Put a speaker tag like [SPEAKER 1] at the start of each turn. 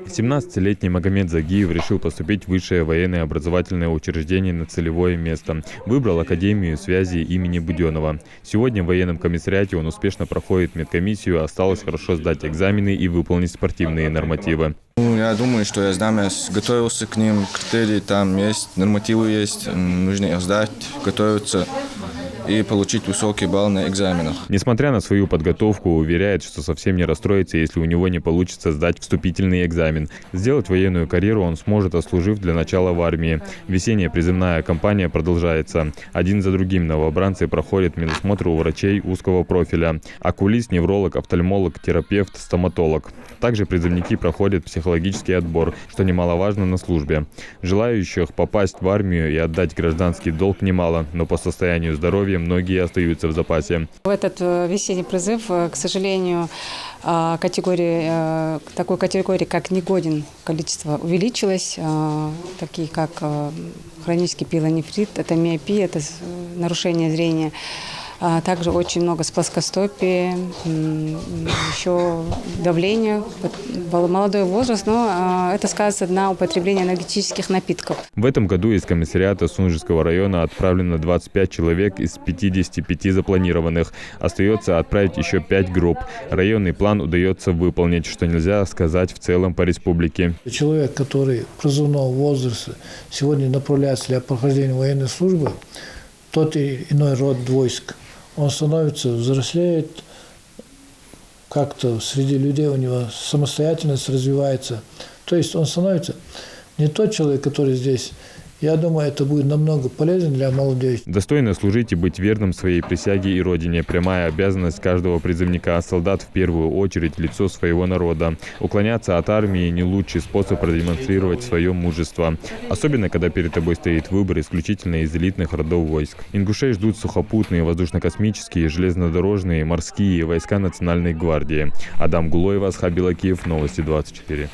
[SPEAKER 1] 17-летний Магомед Загиев решил поступить в высшее военное образовательное учреждение на целевое место. Выбрал Академию связи имени Буденова. Сегодня в военном комиссариате он успешно проходит медкомиссию, осталось хорошо сдать экзамены и выполнить спортивные нормативы.
[SPEAKER 2] Я думаю, что я сдам, я готовился к ним, критерии там есть, нормативы есть, нужно их сдать, готовиться и получить высокий балл на экзаменах.
[SPEAKER 1] Несмотря на свою подготовку, уверяет, что совсем не расстроится, если у него не получится сдать вступительный экзамен. Сделать военную карьеру он сможет, отслужив для начала в армии. Весенняя призывная кампания продолжается. Один за другим новобранцы проходят медосмотр у врачей узкого профиля. Окулист, невролог, офтальмолог, терапевт, стоматолог. Также призывники проходят психологический отбор, что немаловажно на службе. Желающих попасть в армию и отдать гражданский долг немало, но по состоянию здоровья многие остаются в запасе.
[SPEAKER 3] В этот весенний призыв, к сожалению, такой категории, как негоден, количество увеличилось. Такие как хронический пилонефрит, это миопия, это нарушение зрения. Также очень много с плоскостопией, еще давление, молодой возраст, но это сказывается на употреблении энергетических напитков.
[SPEAKER 1] В этом году из комиссариата Сунжского района отправлено 25 человек из 55 запланированных. Остается отправить еще 5 групп. Районный план удается выполнить, что нельзя сказать в целом по республике.
[SPEAKER 4] Человек, который призывного возраста сегодня направляется для прохождения военной службы, тот или иной род войск, он становится, взрослеет, как-то среди людей у него самостоятельность развивается. То есть он становится не тот человек, который здесь. Я думаю, это будет намного полезно для молодежи.
[SPEAKER 1] Достойно служить и быть верным своей присяге и родине – прямая обязанность каждого призывника. Солдат в первую очередь лицо своего народа. Уклоняться от армии – не лучший способ продемонстрировать свое мужество. Особенно, когда перед тобой стоит выбор исключительно из элитных родов войск. Ингушей ждут сухопутные, воздушно-космические, железнодорожные, морские войска Национальной гвардии. Адам Гулоев, Асхаб Белакиев, Новости 24.